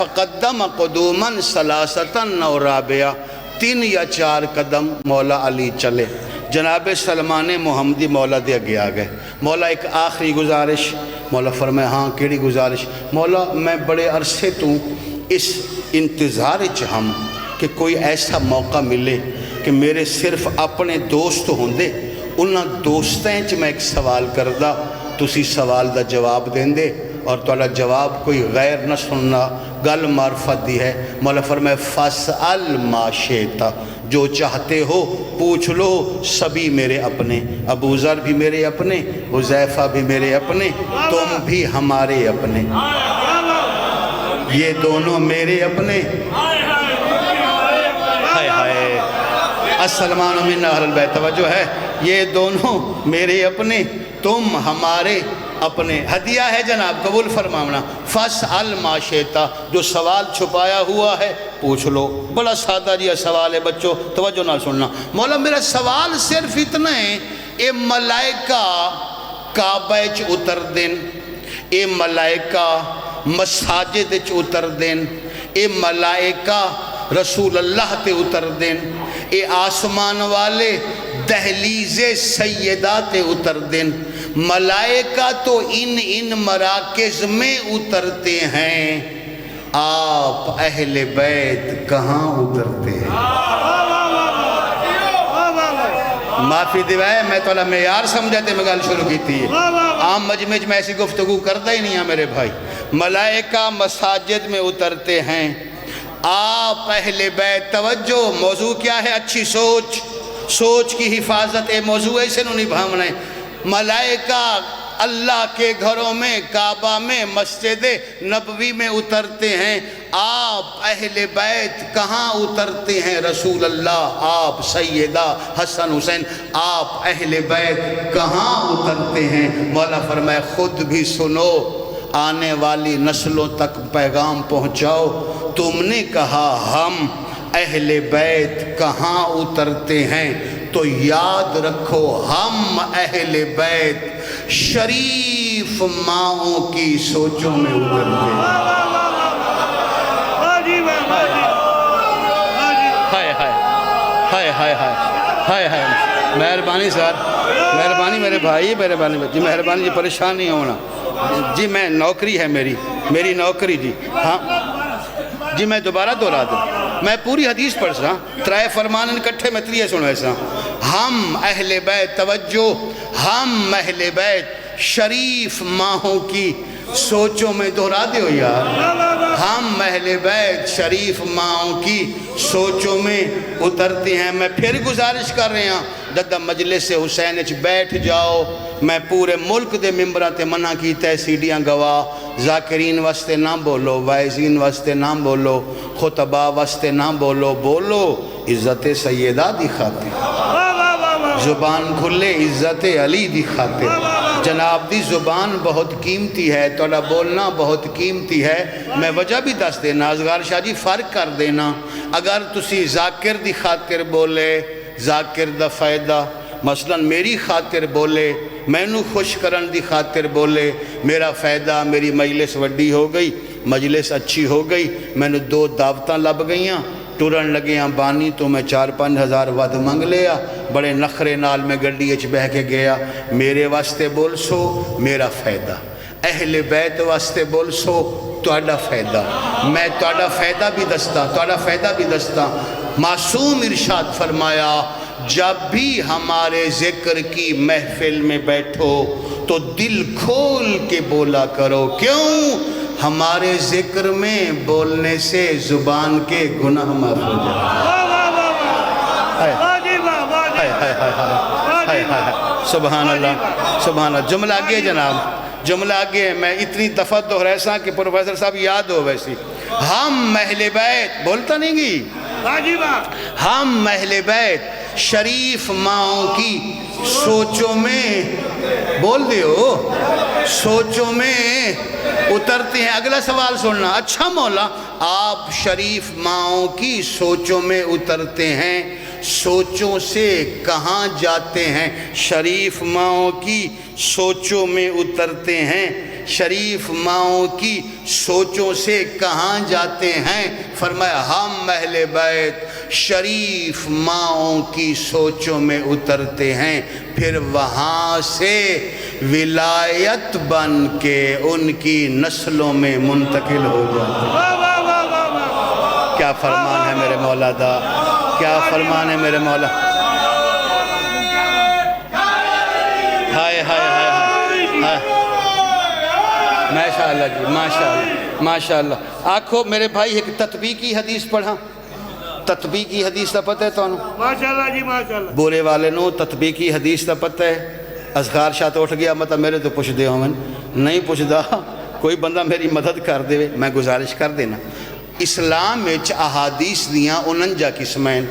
فقدم قدومن سلاستن اور رابعہ، 3 یا 4 قدم مولا علی چلے، جناب سلمان محمدی مولا دے اگے آ گئے۔ مولا ایک آخری گزارش، مولا فرمائے ہاں کیڑی گزارش؟ مولا میں بڑے عرصے تو اس انتظار ہم کہ کوئی ایسا موقع ملے کہ میرے صرف اپنے دوست ہوندے، انہاں دوستیں میں ایک سوال کردہ، تسی سوال دا جواب دیں دے اور توالا جواب کوئی غیر نہ سننا، گل معرفت دی ہے۔ مولا فرمائے فَاسْأَلْ مَا شِئْتَ، جو چاہتے ہو پوچھ لو، سبھی میرے اپنے، ابو ذر بھی میرے اپنے، حذیفہ بھی میرے اپنے، تم بھی ہمارے اپنے، یہ دونوں میرے اپنے۔ ہائے ہائے السلمان من اہل البیت، توجہ ہے، یہ دونوں میرے اپنے، تم ہمارے اپنے۔ ہدیہ ہے جناب، قبول فرمانا۔ فَاسْأَلْ مَا شِئْتَ، جو سوال چھپایا ہوا ہے پوچھ لو۔ بڑا سادہ جی سوال ہے بچوں، توجہ نہ سننا۔ مولا میرا سوال صرف اتنا ہے، اے ملائکہ کعبہ چ اتر دین، اے ملائکہ مساجد چ اتر دین، اے ملائکہ رسول اللہ تے اتر دین، اے آسمان والے دہلیز سیدہ تے اتر دین۔ ملائکہ تو ان مراکز میں اترتے ہیں، آپ اہل بیت کہاں اترتے ہیں؟ معافی دیوائے میں تولا معیار سمجھاتے میں گل شروع کی تھی، عام مجمع میں ایسی گفتگو کرتا ہی نہیں ہے میرے بھائی۔ ملائکہ مساجد میں اترتے ہیں، آپ اہل بیت، توجہ موضوع کیا ہے؟ اچھی سوچ، سوچ کی حفاظت، اے موضوع ایسے نہیں بھامنا ہے۔ ملائکہ اللہ کے گھروں میں، کعبہ میں، مسجد نبوی میں اترتے ہیں، آپ اہل بیت کہاں اترتے ہیں؟ رسول اللہ، آپ سیدہ حسن حسین، آپ اہل بیت کہاں اترتے ہیں؟ مولا فرمائے خود بھی سنو، آنے والی نسلوں تک پیغام پہنچاؤ۔ تم نے کہا ہم اہل بیت کہاں اترتے ہیں، تو یاد رکھو ہم اہل بیت شریف ماؤں کی سوچوں میں اترتے ہیں۔ ہائے ہائے ہائے ہائے ہائے ہائے، مہربانی سر، مہربانی میرے بھائی، مہربانی جی، مہربانی جی، پریشان نہیں ہونا جی، میں نوکری ہے میری نوکری جی، ہاں جی، میں دوبارہ دہرا دوں، میں پوری حدیث پڑھ سا، 3 فرمان اکٹھے میں 3 سنو ایسا۔ ہم اہل بیت، توجہ، ہم اہل بیت شریف ماہوں کی سوچوں میں دہرا دیو یار، ہم اہل بیت شریف ماہوں کی سوچوں میں اترتے ہیں۔ میں پھر گزارش کر رہے ہیں، دادا مجلس حسین اچ بیٹھ جاؤ، میں پورے ملک دے ممبران تے منع کیتا ہے، سیڈیاں گواہ، ذاکرین واسطے نہ بولو، وائزین واسطے نہ بولو، خطبہ واسطے نہ بولو، بولو عزت سیدہ دی خاطر، زبان کھلے عزت علی دی خاطر۔ جناب دی زبان بہت قیمتی ہے، توڑا بولنا بہت قیمتی ہے۔ میں وجہ بھی دس دینا، ازغار شاہ جی فرق کر دینا، اگر تسی ذاکر دی خاطر بولے، ذاکر دا فائدہ، مثلا میری خاطر بولے، میں نو خوش کرن دی خاطر بولے، میرا فائدہ، میری مجلس وڈی ہو گئی، مجلس اچھی ہو گئی، میں نے 2 دعوتاں لب گئیاں، ٹورن لگے ہیں بانی تو میں 4-5 ہزار ود منگ لیا، بڑے نخرے نال میں گڈی اچ بہ کے گیا۔ میرے واسطے بول سو میرا فائدہ، اہل بیت واسطے بول سو تواڈا فائدہ، میں تواڈا فائدہ بھی دستا، تواڈا فائدہ بھی دستا۔ معصوم ارشاد فرمایا، جب بھی ہمارے ذکر کی محفل میں بیٹھو تو دل کھول کے بولا کرو، کیوں؟ ہمارے ذکر میں بولنے سے زبان کے گناہ معاف ہو جائے۔ سبحان اللہ، سبحان اللہ۔ جملہ آگے جناب، جملہ آگے، میں اتنی دفعہ دہرائے سا کہ پروفیسر صاحب یاد ہو ویسی۔ ہم اہل بیت، بولتا نہیں گی، ہم اہل بیت شریف ماؤں کی سوچوں میں، بول دیو، سوچوں میں اترتے ہیں۔ اگلا سوال سننا، اچھا مولا آپ شریف ماؤں کی سوچوں میں اترتے ہیں، سوچوں سے کہاں جاتے ہیں؟ شریف ماؤں کی سوچوں میں اترتے ہیں، شریف ماؤں کی سوچوں سے کہاں جاتے ہیں؟ فرمایا ہم اہل بیت شریف ماؤں کی سوچوں میں اترتے ہیں، پھر وہاں سے ولایت بن کے ان کی نسلوں میں منتقل ہو جاتے ہیں۔ کیا فرمان ہے میرے مولا دا، کیا فرمان ہے میرے مولا۔ ہائے ہائے ہائے ہائے، ماشاء اللہ جی، ماشاء اللہ ماشاء اللہ۔ آنکھو میرے بھائی ایک تطبیقی حدیث پڑھا، تطبیقی حدیث دا پتہ ہے تو انہوں ماشاءاللہ جی ماشاءاللہ بولے والے نو تطبیقی حدیث دا پتہ ہے۔ اذکار شاہ تو اٹھ گیا مطلب میرے تو پوچھ دے ہوں نہیں پوچھ دا، کوئی بندہ میری مدد کر دے، میں گزارش کر دینا۔ اسلام میں احادیث دیاں 49 قسمیں،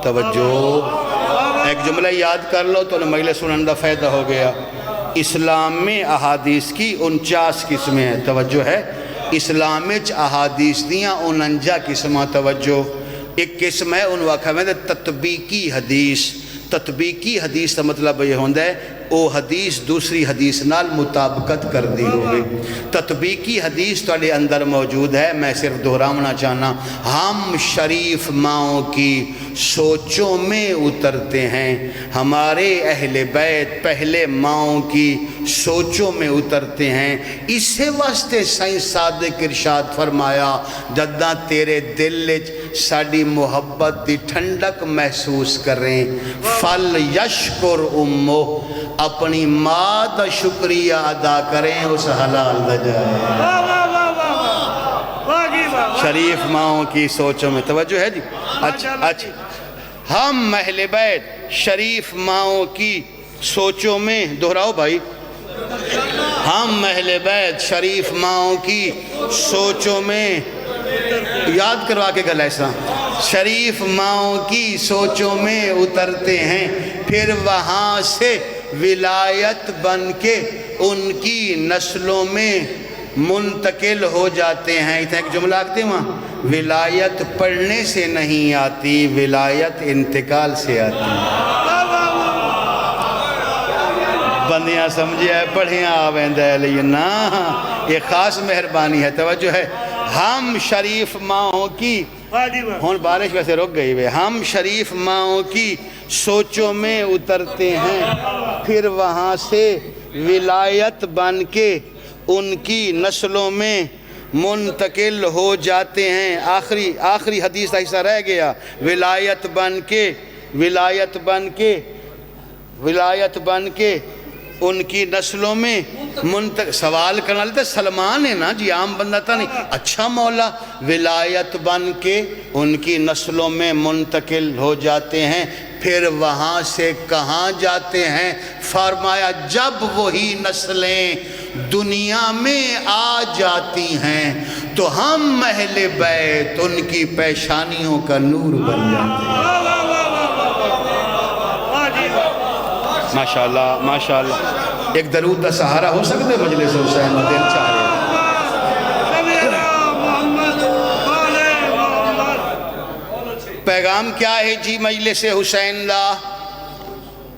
توجہ ایک جملہ یاد کر لو تو مجلس سنن دا فائدہ ہو گیا۔ اسلام میں احادیث کی 49 قسمیں ہیں، توجہ ہے۔ اسلام میں احادیث دیاں 49 قسمیں، توجہ۔ ایک قسم ہے ان واقعہ میں تطبیقی حدیث۔ تطبیقی حدیث کا مطلب یہ ہوندہ ہے او حدیث دوسری حدیث نال مطابقت کر دی ہوئے۔ تطبیقی حدیث تھوڑے اندر موجود ہے، میں صرف دہرانا چاہنا، ہم شریف ماؤں کی سوچوں میں اترتے ہیں، ہمارے اہل بیت پہلے ماؤں کی سوچوں میں اترتے ہیں۔ اسے واسطے سائیں صادق ارشاد فرمایا جداں تیرے دل وچ ساڈی محبت دی ٹھنڈک محسوس کریں، فل یشکر امو، اپنی ماں دا شکریہ ادا کریں اس حلال دا جائے۔ شریف ماؤں کی سوچوں میں، توجہ ہے جی۔ اچھا ہم اہل بیت شریف ماؤں کی سوچوں میں، دہراؤ بھائی، ہم اہل بیت شریف ماؤں کی سوچوں میں، یاد کروا کے گل ایسا، شریف ماؤں کی سوچوں میں اترتے ہیں، پھر وہاں سے ولایت بن کے ان کی نسلوں میں منتقل ہو جاتے ہیں۔ اتنا ایک جملہ آگتے ہیں وہاں، ولایت پڑھنے سے نہیں آتی، ولایت انتقال سے آتی ہے۔ بندیاں سمجھے ہے پڑھیاں آویندہ ہے لیکن نا یہ خاص مہربانی ہے، توجہ ہے۔ ہم شریف ماؤں کی، ہون بارش ویسے رک گئی ہوئے، ہم شریف ماؤں کی سوچوں میں اترتے ہیں، پھر وہاں سے ولایت بن کے ان کی نسلوں میں منتقل ہو جاتے ہیں۔ آخری حدیث کا حصہ رہ گیا، ولایت بن کے ان کی نسلوں میں سوال کرنا لیتے سلمان ہے نا جی، عام بندہ تھا نہیں۔ اچھا مولا، ولایت بن کے ان کی نسلوں میں منتقل ہو جاتے ہیں، پھر وہاں سے کہاں جاتے ہیں؟ فرمایا جب وہی نسلیں دنیا میں آ جاتی ہیں تو ہم اہل بیت ان کی پیشانیوں کا نور بن جاتے ہیں۔ ماشاءاللہ ماشاءاللہ، ایک درود دا سہارا ہو سکتے مجلس حسین دل چاہ رہے ہیں۔ پیغام کیا ہے جی مجلس حسین دا؟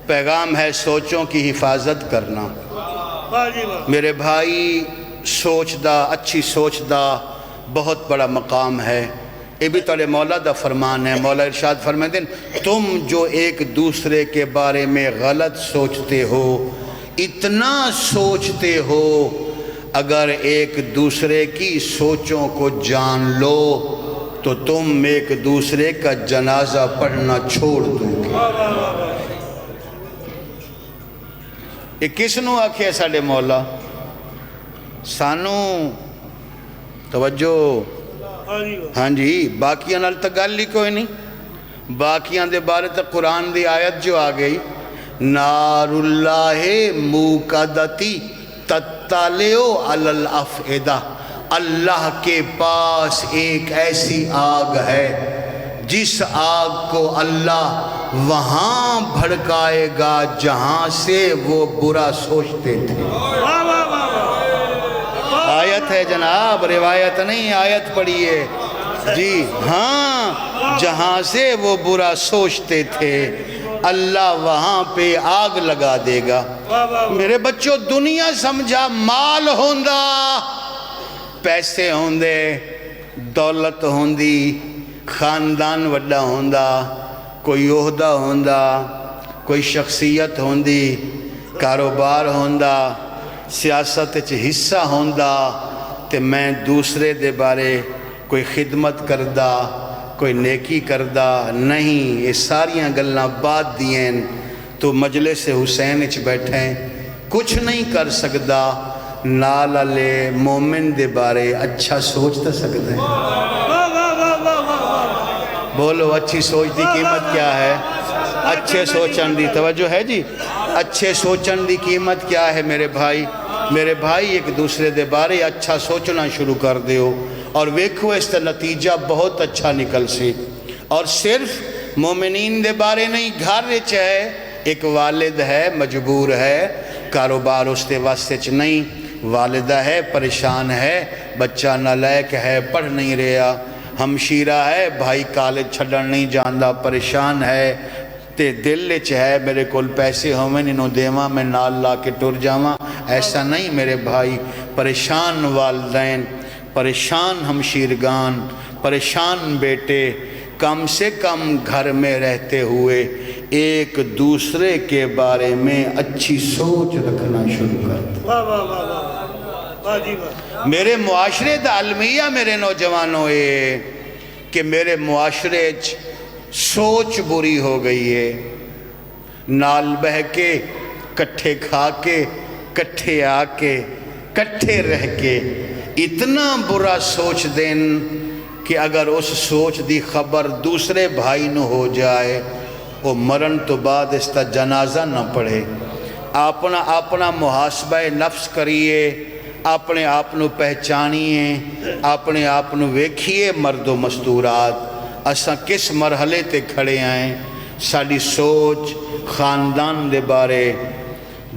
پیغام ہے سوچوں کی حفاظت کرنا۔ میرے بھائی سوچ دا، اچھی سوچ دا بہت بڑا مقام ہے۔ یہ بھی تولے مولا دا فرمان ہے، مولا ارشاد فرمائے دن، تم جو ایک دوسرے کے بارے میں غلط سوچتے ہو، اتنا سوچتے ہو، اگر ایک دوسرے کی سوچوں کو جان لو تو تم ایک دوسرے کا جنازہ پڑھنا چھوڑ دو گے۔ یہ کس نو آکھے ساڑے مولا؟ سانو توجہ، ہاں جی، باقیاں نال تا گل ہی کوئی نہیں۔ باقیاں دے بارے تا قرآن دی آیت جو آ گئی، نار اللہ موقدتی تطلعو علی الافئدہ، اللہ کے پاس ایک ایسی آگ ہے جس آگ کو اللہ وہاں بھڑکائے گا جہاں سے وہ برا سوچتے تھے۔ آیت ہے جناب، روایت نہیں، آیت پڑھیے جی۔ ہاں، جہاں سے وہ برا سوچتے تھے اللہ وہاں پہ آگ لگا دے گا۔ میرے بچوں دنیا سمجھا مال ہوندا، پیسے ہوندے، دولت ہوندی، خاندان وڈا ہوندا، کوئی عہدہ ہوندا، کوئی شخصیت ہوندی، کاروبار ہوندا، سیاست وچ حصہ ہوندا، تے میں دوسرے دے بارے کوئی خدمت کردہ، کوئی نیکی کردہ نہیں۔ یہ ساریاں گلاں بعد دیئیں، تو مجلس حسین وچ بیٹھیں، کچھ نہیں کر سکدا، نال والے مومن دے بارے اچھا سوچ تے سکدا ہے۔ بولو اچھی سوچ دی قیمت کیا ہے؟ اچھے سوچن دی توجہ ہے جی، اچھے سوچن دی قیمت کیا ہے میرے بھائی؟ میرے بھائی ایک دوسرے دے بارے اچھا سوچنا شروع کر دیو، اور ویکھو اس کا نتیجہ بہت اچھا نکل سی۔ اور صرف مومنین دے بارے نہیں، گھر وچ ہے ایک والد ہے مجبور ہے، کاروبار اس دے واسطے چ نہیں، والدہ ہے پریشان ہے، بچہ نالائق ہے پڑھ نہیں رہا، ہمشیرہ ہے بھائی کالج چھڈن نہیں جاندا پریشان ہے، تے دل وچ ہے میرے کول پیسے ہوویں انہوں دیواں میں نال لا کے ٹر جاواں۔ ایسا نہیں میرے بھائی، پریشان والدین، پریشان ہمشیرگان، پریشان بیٹے، کم سے کم گھر میں رہتے ہوئے ایک دوسرے کے بارے میں اچھی سوچ رکھنا شروع کر دو۔ میرے معاشرے دا المیہ میرے نوجوانوں یہ کہ میرے معاشرے سوچ بری ہو گئی ہے، نال بہ کے، کٹھے کھا کے، کٹھے آ کے، کٹھے رہ کے، اتنا برا سوچ دین کہ اگر اس سوچ دی خبر دوسرے بھائی نو ہو جائے، وہ مرن تو بعد اس تا جنازہ نہ پڑھے۔ اپنا محاسبہ نفس کریے، اپنے آپ نو پہچانیے، اپنے آپ نو ویکھیے مرد و مستورات، اساں کس مرحلے تے کھڑے آئیں، ساڑی سوچ خاندان دے بارے،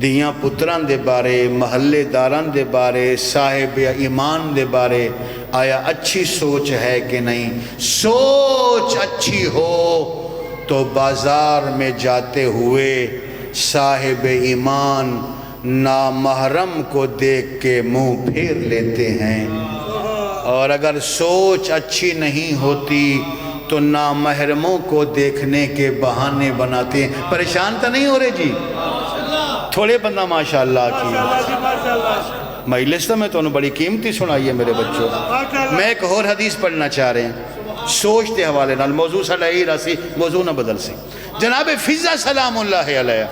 دیاں پتران دے بارے، محلے داران دے بارے، صاحب ایمان دے بارے آیا اچھی سوچ ہے کہ نہیں؟ سوچ اچھی ہو تو بازار میں جاتے ہوئے صاحب ایمان نامحرم کو دیکھ کے منہ پھیر لیتے ہیں، اور اگر سوچ اچھی نہیں ہوتی تو نامحرموں کو دیکھنے کے بہانے بناتے ہیں۔ پریشان تو نہیں ہو رہے جی؟ تھوڑے بندہ ماشاءاللہ کی مجلس میں تو انہوں بڑی قیمتی سنائی ہے میرے بچوں۔ میں ایک اور حدیث پڑھنا چاہ رہے ہیں سوچ دے حوالے نال، موضوع صلی اللہ علیہ موضوع نہ بدل سی۔ جناب فضہ سلام اللہ علیہ،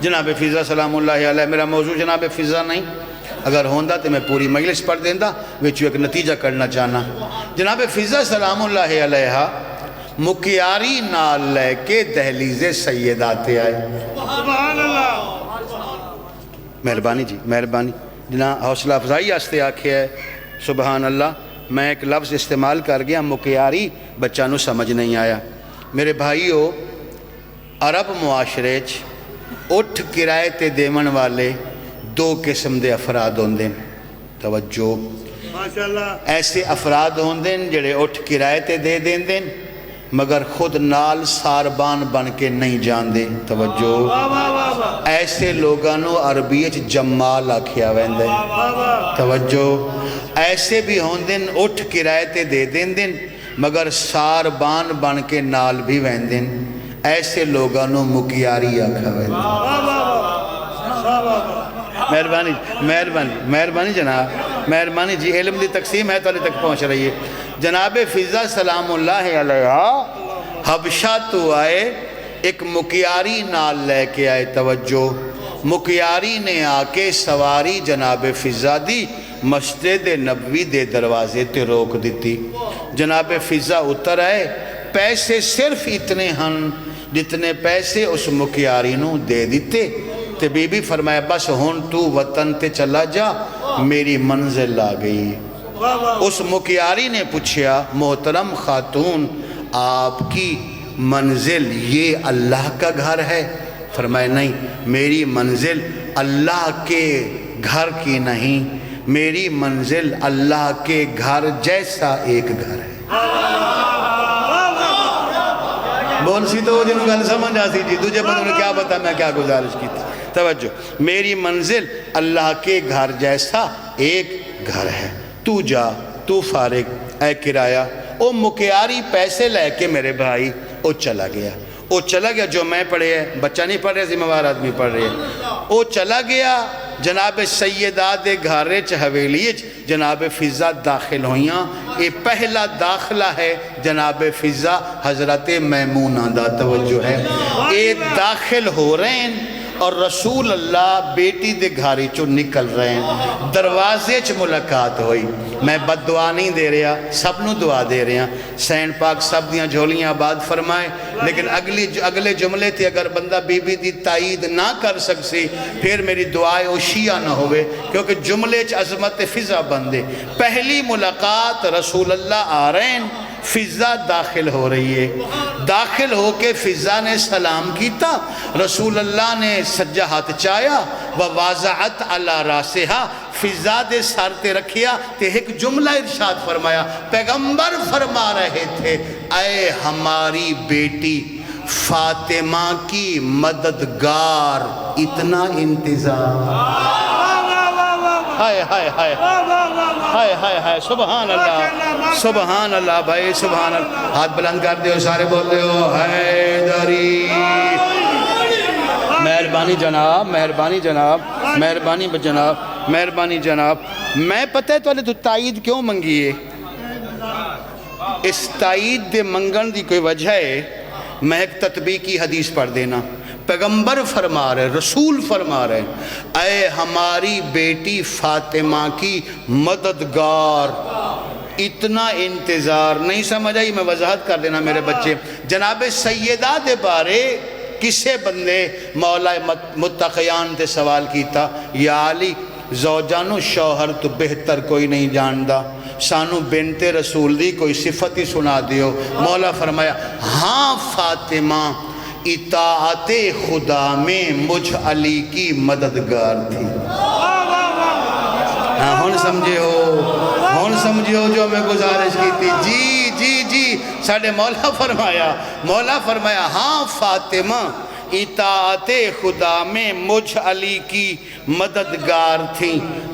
جناب فضہ سلام اللہ علیہ، میرا موضوع جناب فضہ نہیں، اگر ہوندہ تو میں پوری مجلس پڑھ دیندہ، وچو ایک نتیجہ کرنا چاہنا۔ جناب فضہ سلام اللہ علیہ مکیاری نال لے کے دہلیز سیداتے آئے۔ سبحان اللہ، مہربانی جی، مہربانی جناب، حوصلہ افزائی آستے آکھے ہے، سبحان اللہ۔ میں ایک لفظ استعمال کر گیا مکیاری، بچہ نو سمجھ نہیں آیا۔ میرے بھائیو، عرب معاشرے اٹھ کرائے تے دیمن والے دو قسم دے افراد ہوندے، توجہ، ایسے افراد ہوندے جڑے اٹھ کرائے تے دے دین دین مگر خود نال ساربان بن کے نہیں جان دے، توجہ، ایسے لوگانو عربیت جمال آکھیا ویندے، توجہ، ایسے بھی ہوندن اٹھ کرائے تے دے دین دن مگر ساربان بن کے نال بھی ویندن، ایسے لوگانو مکیاری آکھا ویندے۔ مہربانی مہربانی مہربانی جناب، مہربانی جی، علم دی تقسیم ہے تو علی تک پہنچ رہی ہے۔ جناب فضہ سلام اللہ علیہ حبشہ تو آئے، ایک مکیاری نال لے کے آئے، توجہ، مکیاری نے آ کے سواری جناب فضہ دی مسجد نبوی دے دروازے تے روک دیتی۔ جناب فضہ اتر آئے، پیسے صرف اتنے ہن جتنے پیسے اس مکیاری نو دے دیتے، تے بی بی فرمایا بس ہون تو وطن تے چلا جا، میری منزل آ گئی۔ اس مکیاری نے پوچھا محترم خاتون آپ کی منزل یہ اللہ کا گھر ہے؟ فرمایا نہیں، میری منزل اللہ کے گھر کی نہیں، میری منزل اللہ کے گھر جیسا ایک گھر ہے۔ بول سی تو جنہوں گل سمجھ آ سی جی تجھے پتہ نے کیا پتا میں کیا گزارش کی تھی. توجہ, میری منزل اللہ کے گھر جیسا ایک گھر ہے. تو جا, تو فارغ اے کرایہ. او مکیاری پیسے لے کے میرے بھائی او چلا گیا. جو میں پڑھے ہے, بچہ نہیں پڑھ رہے, ذمہ وار آدمی پڑھ رہے ہے. او چلا گیا جناب سیدہ دے گھارے چ حویلی چ جناب فضا داخل ہویاں. اے پہلا داخلہ ہے جناب فضا حضرت میمونہ دا. توجہ ہے, اے داخل ہو رہے ہیں اور رسول اللہ بیٹی دے گھاری چو نکل رہے ہیں. دروازے چ ملاقات ہوئی. میں بد دعا نہیں دے رہا, سب نو دعا دے رہا. سین پاک سب دیاں جھولیاں آباد فرمائے. لیکن اگلے جملے تھے اگر بندہ بی بی دی تائید نہ کر سکسی پھر میری دعائے اوشیہ نہ ہوئے, کیونکہ جملے چ عظمت فضا بندے. پہلی ملاقات رسول اللہ آ رہے ہیں, فضا داخل ہو رہی ہے. داخل ہو کے فضا نے سلام کیتا, رسول اللہ نے سجا ہاتھ چایا وواضعت علی راسہا, فضا دے سر تے رکھیا تے ایک جملہ ارشاد فرمایا. پیغمبر فرما رہے تھے اے ہماری بیٹی فاطمہ کی مددگار, اتنا انتظار. ہائے ہائے ہائے ہائے ہائے ہائے, سبحان اللہ سبحان اللہ بھائی سبحان اللہ. ہاتھ بلند کر دیو, سارے بول دیو حیدری. مہربانی جناب, مہربانی جناب, مہربانی جناب, مہربانی جناب. میں پتہ ہے تو تو تائید کیوں منگیے؟ اس تائید دے منگن دی کوئی وجہ ہے. میں ایک تطبیقی حدیث پڑھ دینا. پیغمبر فرما رہے, رسول فرما رہے, اے ہماری بیٹی فاطمہ کی مددگار, اتنا انتظار. نہیں سمجھ آئی؟ میں وضاحت کر دینا میرے بچے. جناب سیدہ دے بارے کسے بندے مولا متقیان تے سوال کیتا, یا علی زوجانو شوہر تو بہتر کوئی نہیں جاندہ, سانو بنت رسول دی کوئی صفت ہی سنا دیو. مولا فرمایا ہاں فاطمہ اطاعت خدا میں مجھ علی کی مددگار تھی. ہاں ہون سمجھے ہو جو میں گزارش کی تھی. جی جی جی, ساڑھے مولا فرمایا ہاں فاطمہ اطاعت خدا میں مجھ علی کی مددگار تھی.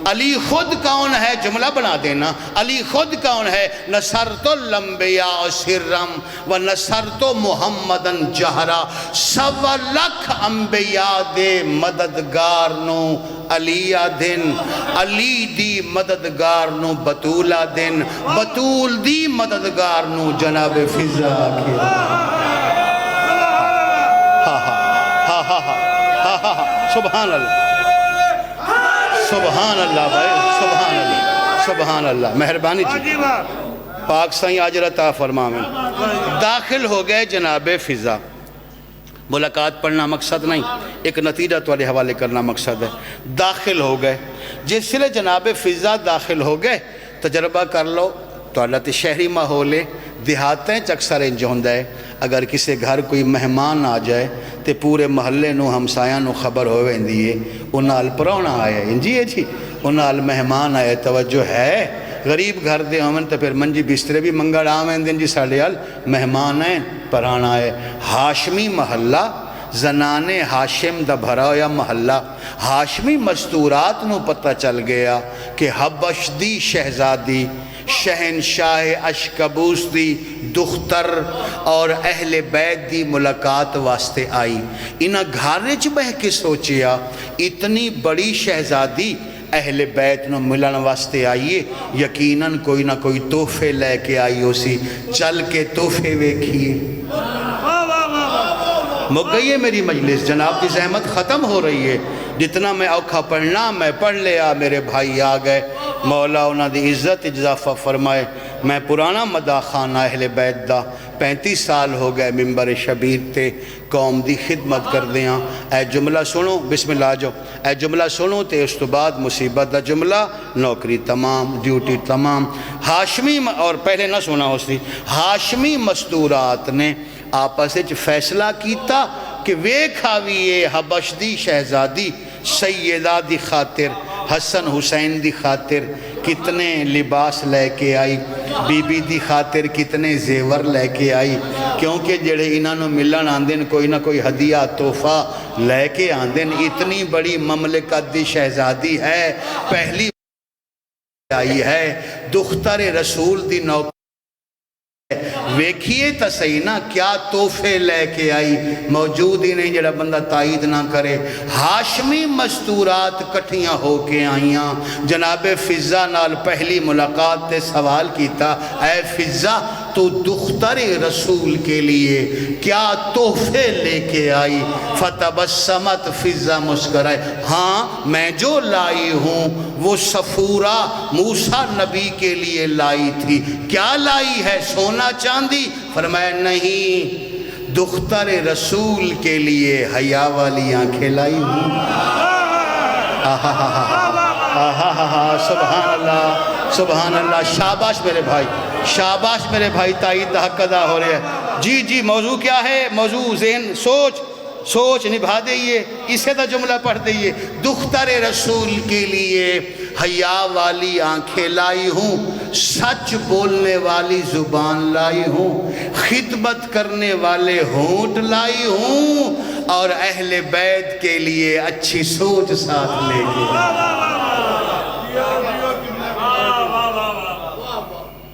علی خود کون ہے؟ جملہ بنا دینا. علی خود کون ہے؟ نصرت الانبیاء سرم و نصرت محمدن جہرا. 100 لکھ انبیاء دے مددگار نو علی دن, علی دی مددگار نو بطولہ دن, بطول دی مددگار نو جناب فضا کیا. سبحان اللہ سبحان اللہ بھائی, سبحان اللہ سبحان اللہ. مہربانی جی, پاک سائیں آج عطا فرما. میں داخل ہو گئے جناب فضا. ملاقات پڑھنا مقصد نہیں, ایک نتیجہ تمہارے حوالے کرنا مقصد ہے. داخل ہو گئے, جس لئے جناب فضا داخل ہو گئے. تجربہ کر لو, تو اللہ تے شہری ماحولے دیہاتیں اکثر انج ہوندا ہے. اگر کسی گھر کوئی مہمان آ جائے تے پورے محلے نو ہمسایاں نو خبر ہو ویندی ہے انہال پراؤنا آیا ہے, جی ہے جی, انہال مہمان آئے. توجہ ہے, غریب گھر دے ہومن تو پھر منجی بسترے بھی منگڑ آویں دن جی ساڑھے حال مہمان ہیں پرانا ہے. ہاشمی محلہ, زنانے ہاشم دا بھرا یا محلہ. ہاشمی مستورات نو پتہ چل گیا کہ حبش دی شہزادی شہنشاہ اشکبوس دی دختر اور اہل بیت دی ملاقات واسطے آئی. انہاں گھارے چ بہ کے سوچیا اتنی بڑی شہزادی اہل بیت نو ملن واسطے آئیے, یقیناً کوئی نہ کوئی تحفے لے کے آئی ہو سی. چل کے تحفے ویکھیے. مک گئی ہے میری مجلس, جناب کی زحمت ختم ہو رہی ہے. جتنا میں اوکھا پڑھنا میں پڑھ لیا, میرے بھائی آ گئے. مولا انہاں دی عزت اضافہ فرمائے. میں پرانا مداح خانہ اہل بیت دا 35 سال ہو گئے ممبر شبیر تے قوم دی خدمت کر دیاں. اے جملہ سنو, بسم اللہ جو, اے جملہ سنو تے اس تو بعد مصیبت دا جملہ, نوکری تمام, ڈیوٹی تمام. ہاشمی, اور پہلے نہ سنا ہو سی, ہاشمی مستورات نے آپس وچ فیصلہ کیتا کہ ویکھاویے حبش دی شہزادی سیدہ دی خاطر, حسن حسین دی خاطر کتنے لباس لے کے آئی, بی بی دی خاطر کتنے زیور لے کے آئی. کیونکہ جڑے انہاں نوں ملن آندے نے کوئی نہ کوئی ہدیہ تحفہ لے کے آندے نے. اتنی بڑی مملکت دی شہزادی ہے, پہلی آئی ہے, دختر رسول دی نوکری. ویکھیے تا صحیح نا کیا تحفے لے کے آئی, موجود ہی نہیں جڑا بندہ تائید نہ کرے. ہاشمی مستورات کٹھیاں ہو کے آئیاں, جناب فضہ نال پہلی ملاقات تے سوال کیتا, اے فضہ تو دختر رسول کے لیے کیا تحفے لے کے آئی؟ فتبسمت, فضہ مسکرائے, ہاں میں جو لائی ہوں وہ صفورہ موسیٰ نبی کے لیے لائی تھی. کیا لائی ہے, سونا چاندی؟ فرمایا نہیں, دختر رسول کے لیے حیا والی آنکھیں لائی ہوں. سبحان اللہ, سبحان اللہ. شاباش میرے بھائی, شاباش میرے بھائی, تائید دا حق ادا ہو رہے ہیں. جی جی, موضوع کیا ہے؟ موضوع ذہن سوچ نبھا دئیے, اسے دا جملہ پڑھ دئیے. دختر رسول کے لیے حیا والی آنکھیں لائی ہوں, سچ بولنے والی زبان لائی ہوں, خدمت کرنے والے ہونٹ لائی ہوں, اور اہل بیت کے لیے اچھی سوچ ساتھ لے کے.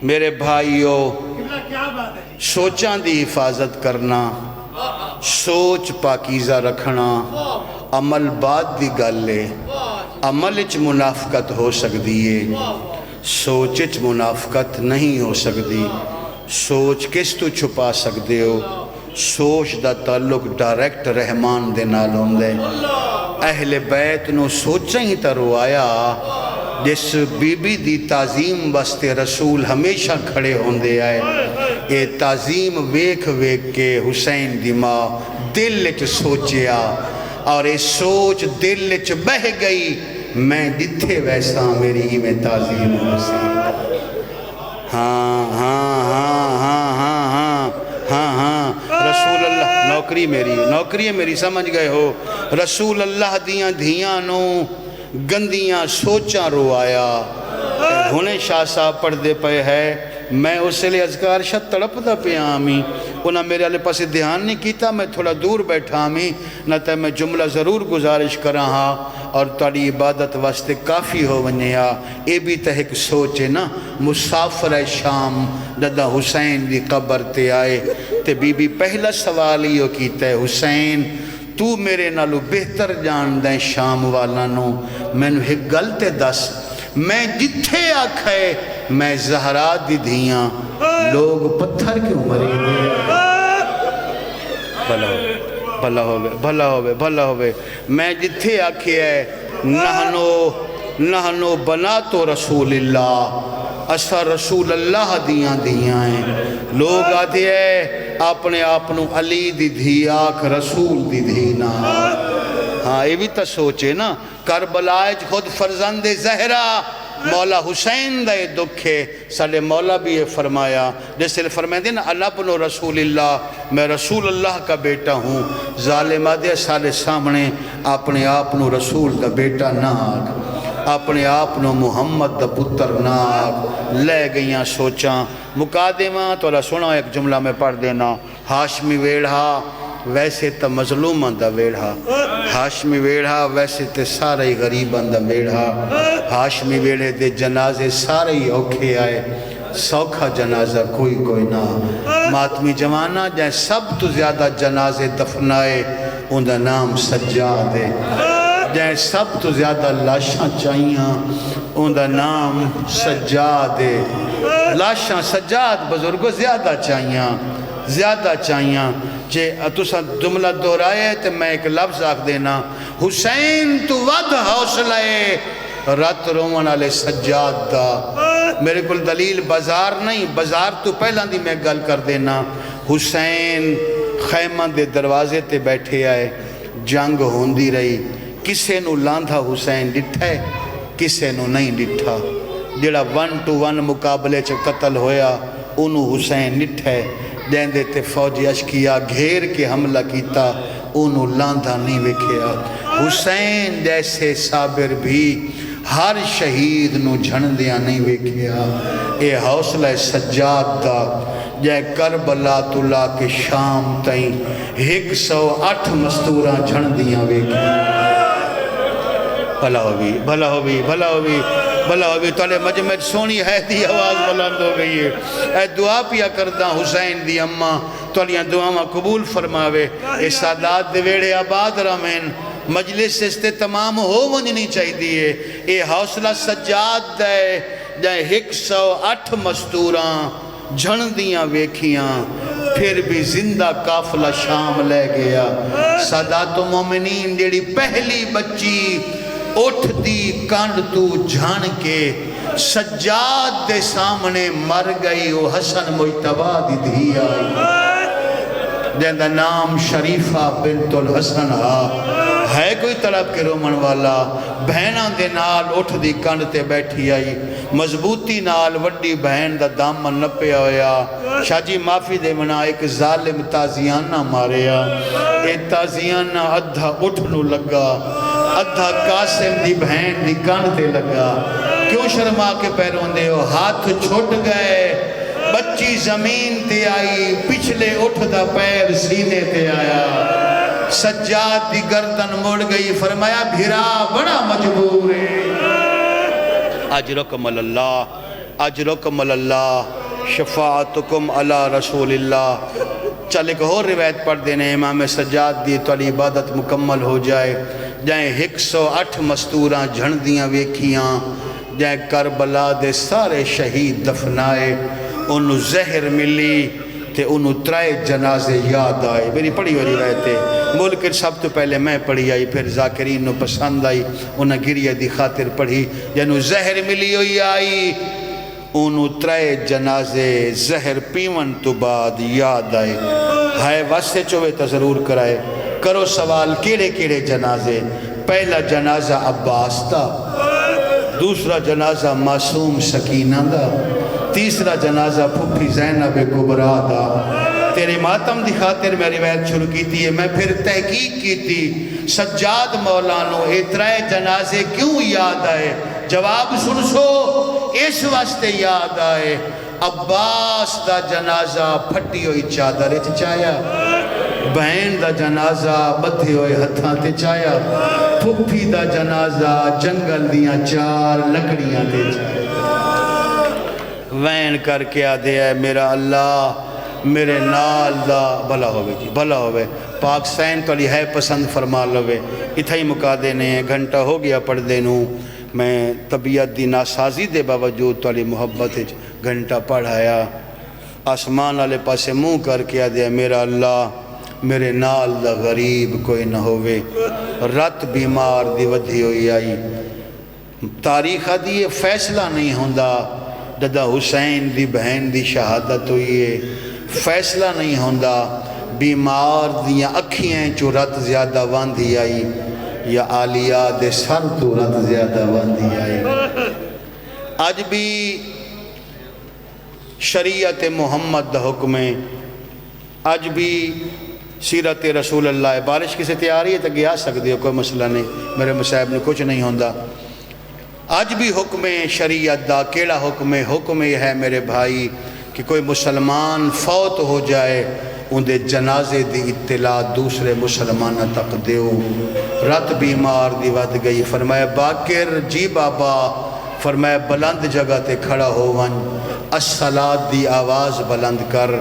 میرے بھائیو, سوچاں دی حفاظت کرنا, سوچ پاکیزہ رکھنا, عمل بعد دی گلے. عمل اچ منافقت ہو سکتی ہے, سوچ اچ منافقت نہیں ہو سکتی. سوچ کس تو چھپا سکتے ہو؟ سوچ دا تعلق ڈائریکٹ رحمان دے نال ہوندے. اہل بیت نو سوچاں ہی تا روایا, جس بی بی دی تعظیم واسطے رسول ہمیشہ کھڑے ہوندے آئے. اے تعظیم ویکھ کے حسین دی ماں دل اچ سوچیا, اور اے سوچ دل اچ بہ گئی, میں جتھے ویسا میری ہی میں تعظیم حسین. ہاں ہاں ہاں ہاں ہاں ہاں ہاں ہاں, رسول اللہ نوکری ہے میری, سمجھ گئے ہو. رسول اللہ دیاں دھیاں نو گندیاں سوچاں روایا. ہونے شاہ صاحب پڑھ دے پے ہے, میں اس لئے اذکار شد تڑپ دا پہ آمی, انہاں میرے علیہ پاس دھیان نہیں کیتا, میں تھوڑا دور بیٹھا آمی, نہ تے میں جملہ ضرور گزارش کراں ہاں, اور تاڑی عبادت واسطے کافی ہو ونیا. اے بھی تے ایک سوچے نا, مسافر شام دادا حسین دی قبر تے آئے, تے بی بی پہلا سوال ہی ہو کیتا ہے, حسین تو میرے نالو بہتر جان دیں شام والا نو, میں نو ایک گل تے دس, میں جتھے آکھے میں زہرا دی دھیاں, لوگ پتھر کیوں مرے دے. بھلا ہوئے, میں جتھے آکھے ہے نحنو بناتو رسول اللہ, اسا رسول اللہ دیاں ہیں. لوگ آتے ہیں اپنے آپنوں علی دی دھی آکھ, رسول دی دھی نا. ہاں یہ بھی تا سوچے نا, کربلائج خود فرزند زہرہ مولا حسین دے دکھے. سالے مولا بھی یہ فرمایا, جیسے فرمائے دیں نا, انا ابن رسول اللہ, میں رسول اللہ کا بیٹا ہوں. ظالمہ دے سالے سامنے اپنے آپنوں رسول دا بیٹا نہ آگ, اپنے آپنوں محمد دا پتر نہ آگ. لے گئیاں سوچاں مقادمہ تو اللہ سنا ایک جملہ میں پڑھ دینا. ہاشمی ویڑھا ویسے تا مظلومان دا ویڑھا, ہاشمی ویڑھا ویسے تے سارے غریبان دا ویڑھا. ہاشمی ویڑھے دے جنازے سارے اوکھے آئے, سوکھا جنازہ کوئی نہ. ماتمی جوانہ جائیں سب تو زیادہ جنازے دفنائے, ان دا نام سجاد ہے. جائیں سب تو زیادہ لاشاں چاہیاں, ان دا نام سجاد ہے. لاشاں سجاد بزرگوں زیادہ چاہیاں. جے تسا جملہ دہرائے تو میں ایک لفظ آکھ دینا, حسین تو ود حوصلے رات رومن علی سجاد دا. میرے کل دلیل بازار نہیں, بازار تو پہلا دی میں گل کر دینا. حسین خیمہ دے دروازے تے بیٹھے آئے, جنگ ہوندی رہی, کسے نو لاندھا حسین ڈٹھا ہے, کسے نو نہیں ڈٹھا. جڑا 1-1 مقابلے چ قتل ہویا انہوں حسین ڈٹھا ہے. جیندے تے فوجی اشکیا گھیر کے حملہ کیتا, انہوں لاندھا نہیں وکھیا. حسین جیسے صابر بھی ہر شہید نو جھندیاں نہیں ویکھیا اے حوصلہ سجاد دا جے کربلا تو لا کے شام تائیں 108 مستوراں جھندیاں ویکھیا بھلا ہوگی بھلا ہوگی بھلا ہوگی بھلا ہوگی تولے مجمع سونی ہے دی آواز بلند ہو گئی ہے اے دعا پیا کردہ حسین دی اماں تولیاں دعاواں قبول فرماوے اے سادات دے ویڑے آباد رامین مجلس اس تے تمام ہو ونی چاہی دیئے اے حوصلہ سجاد دے جائے 108 مستوراں جھندیاں ویکھیاں پھر بھی زندہ قافلہ شام لے گیا سادات و مومنین جیڑی پہلی بچی اٹھ دی کانڈ تو جھان کے سجاد دے سامنے مر گئی وہ حسن مجتبہ دی دھی آئی جن دا نام شریفہ بنت الحسن ہے کوئی طلب کے رومن والا بہناں دے نال اٹھ دی کانڈ تے بیٹھی آئی مضبوطی نال وڈی بہن دا دامن نپیا ہویا شاہ جی معافی دے منا ایک ظالم تازیانہ ماریا اے تازیانہ ادھا اٹھنو لگا ادھا قاسم دی بہن دی کانڈ تے لگا کیوں شرما کے پیروں دے ہو ہاتھ چھوٹ گئے بچی زمین تے آئی پچھلے اٹھ دا پیر سینے تے آیا سجاد دی گردن مڑ گئی فرمایا بھیرا بڑا مجبور ہے اجرکم اللہ اجرکم اللہ شفاعتکم علی رسول اللہ چل ایک اور روایت پڑھ دینے امام سجاد دی تو عبادت مکمل ہو جائے جائیں 108 مستوراں جھندیاں ویکھیاں جائیں کربلا دے سارے شہید دفنائے انہوں زہر ملی تے انہوں 3 جنازے یاد آئے میری پڑھی ہوئی روایت ہے ملک سب تو پہلے میں پڑھی آئی پھر ذاکرین نو پسند آئی انہوں گریہ دی خاطر پڑھی جنہوں زہر ملی ہوئی آئی انہوں 3 جنازے زہر پیون تو بعد یاد آئے ہائے واسطے چوے تا ضرور کرائے کرو سوال کیڑے کیڑے جنازے پہلا جنازہ عباس تا دوسرا جنازہ معصوم سکینہ دا تیسرا جنازہ پھپھی زینب کبرا دا تیرے ماتم دی خاطر میں روایت شروع کی تھی میں پھر تحقیق کی تھی سجاد مولانو اے 3 جنازے کیوں یاد آئے جواب سن سو اس واسطے یاد آئے عباس دا جنازہ پھٹی ہوئی چادر چایا بہن دا جنازہ بدھے ہوئے ہتھاں تے چایا پھپھی دا جنازہ جنگل دیاں 4 لکڑیاں تے چایا وین کر کے آدھے ہے میرا اللہ میرے نال دا بھلا ہوئے جی بھلا ہوئے پاک سین تو علی ہے پسند فرما لوے اتھا ہی مکا دینے گھنٹہ ہو گیا پڑھ دینوں میں طبیعت دی ناسازی دے باوجود تو علی محبت گھنٹہ پڑھایا آسمان والے پاسے منہ کر کے آدھے ہے میرا اللہ میرے نال دا غریب کوئی نہ ہوئے رات بیمار دی ودھی ہوئی آئی تاریخ دی فیصلہ نہیں ہوندہ دادا حسین دی بہن دی شہادت ہوئی ہے فیصلہ نہیں ہوندہ بیمار دیاں اکھیاں چو رت زیادہ واندھی آئی یا آلیہ دے سر تو رت زیادہ واندھی آئی آج بھی شریعت محمد دا حکم ہے آج بھی سیرت رسول اللہ بارش کسی تیاری ہے تو گیا سکتے ہو کوئی مسئلہ نہیں میرے مصاحب نے کچھ نہیں ہوندہ آج بھی حکم شریعت دا کیڑا حکم یہ ہے میرے بھائی کہ کوئی مسلمان فوت ہو جائے ان دے جنازے دی اطلاع دوسرے مسلمانہ تک دیو رات بیمار دی ود گئی فرمایا باکر جی بابا فرمایا بلند جگہ تے کھڑا ہو ون الصلاۃ دی آواز بلند کر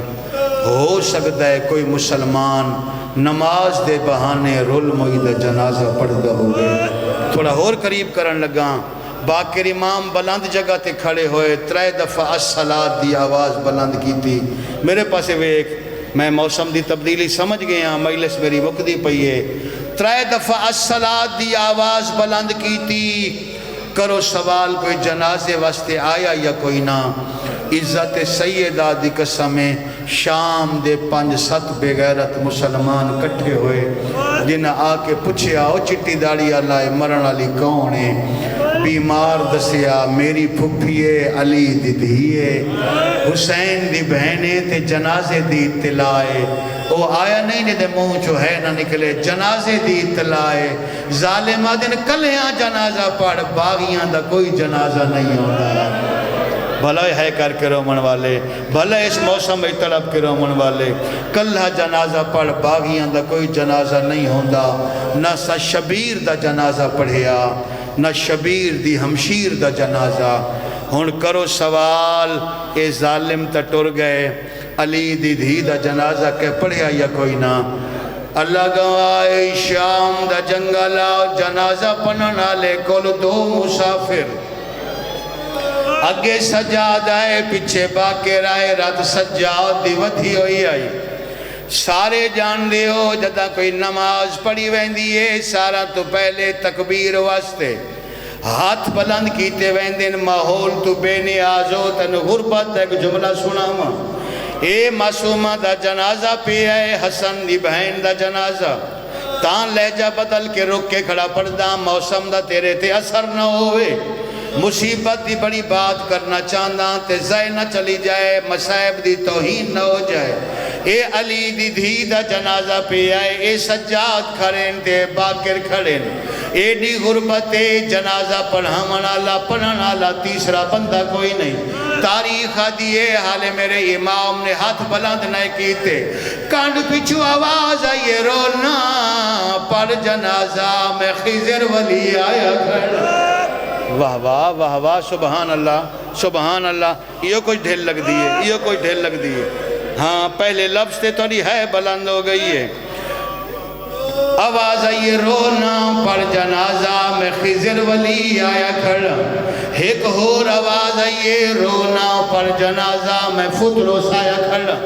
ہو سکتا ہے کوئی مسلمان نماز دے بہانے رول موئی جنازہ پڑھ دا ہو گئے تھوڑا اور قریب کرن لگا باکر امام بلند جگہ تے کھڑے ہوئے 3 دفعہ الصلاۃ دی آواز بلند کی تھی میرے پاسے ویک میں موسم دی تبدیلی سمجھ گیا مجلس میری مقدی پئی ہے 3 دفعہ الصلاۃ دی آواز بلند کی تھی کرو سوال کوئی جنازے واسطے آیا یا کوئی نہ عزت سیدہ دی قسم شام دے 5-7 بے غیرت مسلمان کٹھے ہوئے جنہیں آ کے پوچھے آؤ چٹی داڑی اللہ مرن علی کون ہے بیمار دسیا میری پھپھیے علی دی دھیے حسین دی بہنے تے جنازے دی اطلاعے او آیا نہیں نے دے منہ چو ہے نہ نکلے جنازے دی اطلاعے ظالمہ دن کلیاں جنازہ پڑھ باغیاں دا کوئی جنازہ نہیں ہوتا بھلا ہے کر کے رومن والے بھلا اس موسم میں طلب کے رومن والے کلہ جنازہ پڑھ باغیاں دا کوئی جنازہ نہیں ہوتا نہ سا شبیر دا جنازہ پڑھیا نہ شبیر دی ہمشیر دا جنازہ ہن کرو سوال اے ظالم تا ٹر گئے علی دی دھی دا جنازہ کہ پڑھیا یا کوئی نہ اللہ گواہ شام دا جنگلا جنازہ پڑھنا لے کول دو مسافر اگے سجاد آئے پیچھے باقر آئے رات سجاد دی ودھی ہوئی آئی سارے جان دے ہو جدا کوئی نماز پڑھی ویندی ہے سارا تو پہلے تکبیر واسطے ہاتھ بلند کیتے ویندن ماحول تو بے نیاز ہو تن غربت ایک جملہ سنا ماں اے معصومہ دا جنازہ پہ آئے حسن دی بہن دا جنازہ تان لہجہ بدل کے رک کے کھڑا پڑھدا موسم دا تیرے تے اثر نہ ہوئے مصیبت دی بڑی بات کرنا چاہنا تے زائے نہ چلی جائے مصائب دی توہین نہ ہو جائے اے علی دی دھی دا جنازہ پہ آئے اے سجاد کھڑیں تے باقر کھڑیں اے دی غربت جنازہ پڑھن والا تیسرا بندہ کوئی نہیں تاریخ دیئے حالے میرے امام نے ہاتھ بلند نہ کیتے کانڈ پچھو آواز آئیے رونا پڑھ جنازہ میں خضر ولی آیا کھڑا واہ واہ واہ واہ سبحان اللہ یہ کچھ ڈھیل لگ دیئے یہ کچھ ڈھیل لگ دیئے ہاں پہلے لفظ تے تھوڑی ہے بلند ہو گئی ہے آواز آئیے رونا پڑھ جنازہ میں خضر ولی آیا کھڑا ایک اور آواز آئیے رونا پڑھ جنازہ میں فطرس آیا کھڑا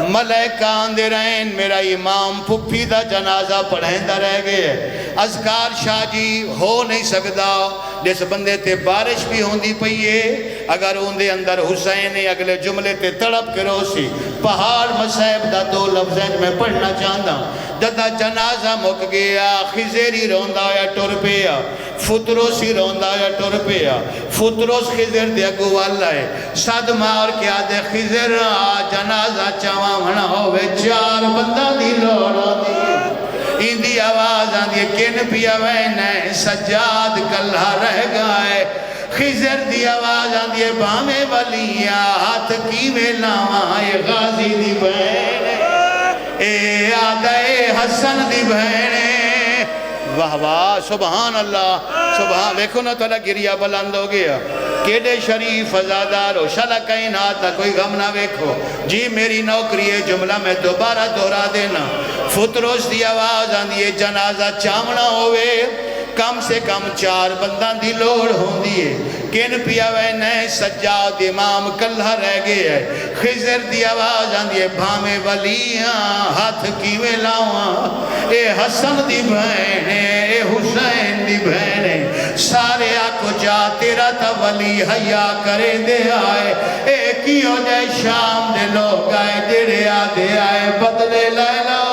ملائکہ آندے رہیں میرا امام پھپھی دا جنازہ پڑھیں دا رہ گئے اذکار شاہ جی ہو نہیں سکدا جس بندے تے بارش بھی ہوندی پئیے اگر ہوندے اندر حسین اگلے جملے تے تڑپ کے روسی پہاڑ مصیب دا دو لفظیں میں پڑھنا چاہتا جدہ جنازہ مک گیا خضری روندہ یا ٹر پیا فطرسی روندہ یا ٹر پیا فطرس خضر دیا گوالا ہے صدمہ اور کیا دے خضر جنازہ چاہاں منا ہوئے چار بندہ دی لوڑا دی اندی آواز آندی کن پیا وینے سجاد کلہ رہ گئے خضر دی آواز آندی بامے ولیاں ہاتھ کی میں لاواں غازی دی بہنے اے آدھے حسن دی بہنے واہ واہ سبحان اللہ سبحان دیکھو نا تھوڑا گریہ بلند ہو گیا کیڑے شریف ازادار ہو شلہ کائنات نہ کوئی غم نہ ویکھو جی میری نوکری ہے جملہ میں دوبارہ دہرا دینا فطرس دی آواز آندی جنازہ چامنا ہوئے کم سے کم چار بندہ دی لوڑ ہوں دیئے کن پیا وینے سجاد امام کلہ رہ گئے ہے خضر دی آواز آندی بھامے ولیاں ہاتھ کیوے لاواں اے حسن دی بہنے اے حسین دی بہنے سارے آکو جا تیرا تا ولی حیاء کرے دے آئے اے کیوں جائے شام دے لوگ آئے جڑے آدھے آئے بدلے لائے لو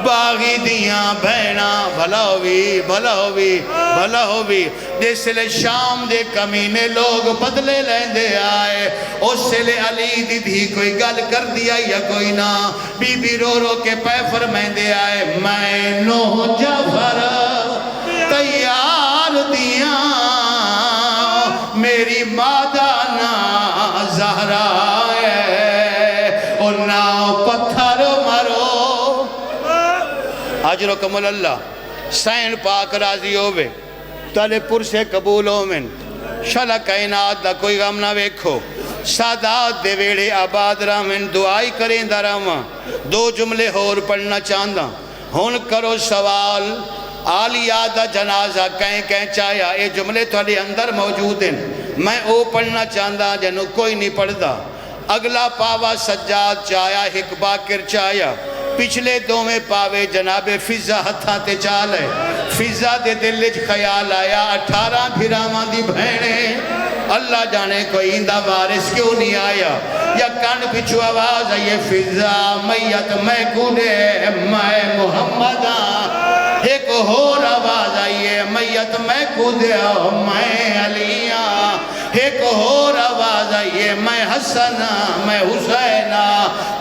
باغی دیاں بہنا بھلا ہوئی جس لئے شام دے کمینے لوگ بدلے لیندے آئے اس لئے علی دی دھی کوئی گل کر دیا یا کوئی نہ بی بی رو رو کے پے فرمائندے آئے میں نو جعفر تیار دیاں میری مادانا زہرا اور ناؤ پتھر مرو عجر و کمل اللہ سین پاک راضی ہوئے تلے پر سے قبول ہومن شلہ کائنات دا کوئی غم نہ ویکھو سادات دے ویڑے آباد رامن دعائی کریں دا راما دو جملے ہور پڑھنا چاہتا ہون کرو سوال آلیہ دا جنازہ کہیں چاہیا اے جملے تھوڑے اندر موجود ہیں میں او پڑھنا چاہتا جنہوں کوئی نہیں پڑھتا اگلا پاوا سجاد چاہیا ایک باکر چاہیا پچھلے دو میں پاوے جناب فضا ہتھاں تے چالے فضا دے دلج خیال آیا 18 بھیرامان دی بہنے اللہ جانے کوئی اندہ وارث کیوں نہیں آیا یا کان پچھو آواز آئیے فضا میت میں کنے میں محمد ایک اور آواز آئی ہے میت میں کودیا میں علی ہاں، ایک اور آواز آئی ہے میں حسن میں حسین،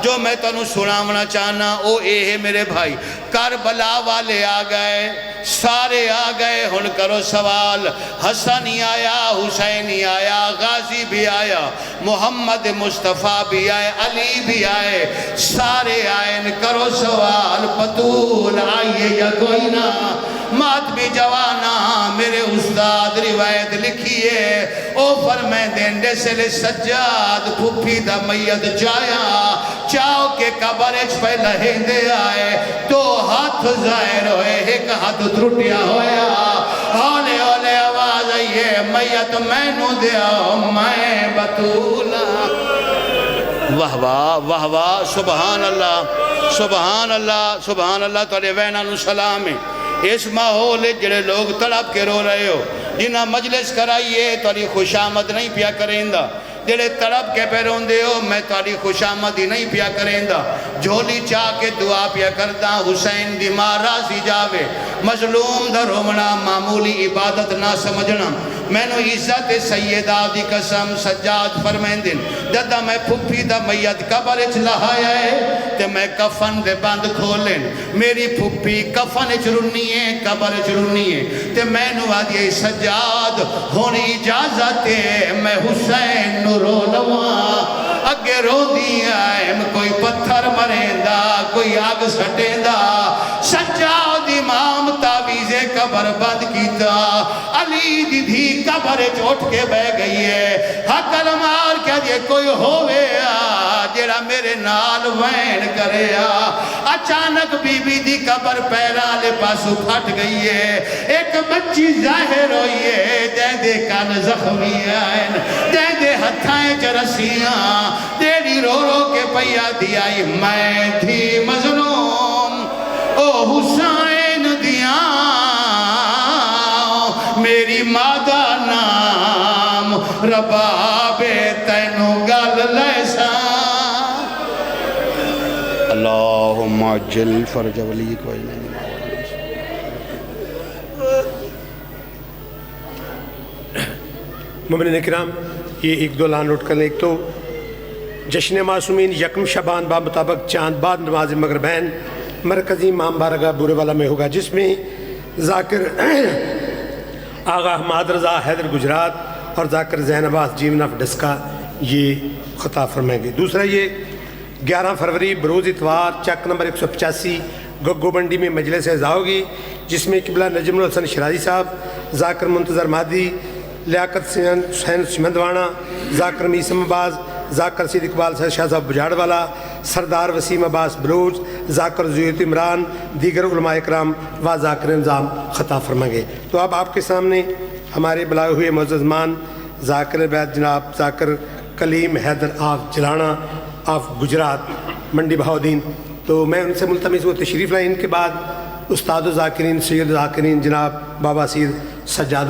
جو میں تنوں سناونا چاہنا او اے ہے میرے بھائی، کربلا والے آ گئے، سارے آ گئے، ہن کرو سوال، حسن ہی آیا، حسین ہی آیا، غازی بھی آیا، محمد مصطفیٰ بھی آئے، علی بھی آئے، سارے آئے، کرو سوال، بطول آئیے یا کوئی نہ، ماتمی جوانا میرے استاد روایت لکھیے، او فرمائیں دینڈے سے لے سجاد پھپی دا میت جایا، چاہو کہ قبرچ پہ لہیں دے آئے، دو ہاتھ ظاہر ہوئے، ایک ہاتھ ترٹیا ہویا، ہولے ہولے آواز آئیے میت میں نو دیا میں بطولا۔ واہ واہ واہ واہ، سبحان اللہ سبحان اللہ سبحان اللہ، تولے وینانو سلام ہے۔ اس ماحول جڑے لوگ تڑپ کے رو رہے ہو، جنہاں مجلس کرائیے تولی خوش آمد نہیں پیا کریں دا، جڑے تڑپ کے پہ رون دے ہو میں تولی خوش آمد ہی نہیں پیا کریں دا، جھولی چاہ کے دعا پیا کردہ حسین دی ماں راضی جاوے، مظلوم دا رومنا معمولی عبادت نہ سمجھنا، میں نو عزت سیدہ دی قسم سجاد فرمائن دن، جدہ میں پھپی دا میت قبرچ لہایا ہے تے میں کفن دے بند کھولن، میری پھپی کفن چرنی ہے قبرچ رنی ہے تے میں نو آدھیے سجاد ہونی اجازت ہے میں حسین نو رو لواں، اگے رو دیا ہے کوئی پتھر مرین دا کوئی آگ سٹین دا، سجاد امام تعویز قبر بند کیتا، علی دی دھی قبر چوٹ کے بہ گئی ہے، حقل مار کیا دیئے کوئی ہوئے جیڑا میرے نال وین کرے اچانک بی بی دی قبر پیرالے پاسو پھٹ گئی ہے، ایک بچی ظاہر ہوئی ہے، دے دے کان زخمی آئین، دے دے ہتھائیں چرسیاں، دیڑی رو رو کے پیا دیائی میں تھی مظلوم، او حسین دیاں میری مادہ نام رباب تینو گل لیسا، اللہم عجل فرج ولیک وجنین۔ مومنین کرام، یہ ایک دو لان نوٹ کر لیں۔ ایک تو جشن معصومین یکم شعبان با مطابق چاند بعد نماز مغربین مرکزی امام بارگاہ بورے والا میں ہوگا، جس میں ذاکر آغا احمد رضا حیدر گجرات اور ذاکر زین عباس جیمن آف ڈسکا یہ خطاب فرمائیں گے۔ دوسرا یہ 11 فروری بروز اتوار چک نمبر 185 گگو بنڈی میں مجلس اعزا ہوگی، جس میں قبلہ نجم الحسن شرازی صاحب، ذاکر منتظر مہدی، لیاقت حسین سمندوانہ، ذاکر میسم عباس، ذاکر سید اقبال شاہ صاحب بجاڑ والا، سردار وسیم عباس بلوچ، ذاکر زیوت عمران، دیگر علماء اکرام و ذاکر نظام خطاب فرمائیں گے۔ تو اب آپ کے سامنے ہمارے بلائے ہوئے معززمان ذاکر بیت جناب ذاکر کلیم حیدر آف جلانہ آف گجرات منڈی بہاؤدین، تو میں ان سے ملتمس وہ تشریف لائیں۔ ان کے بعد استاد و ذاکرین سید ذاکرین جناب بابا سید سجاد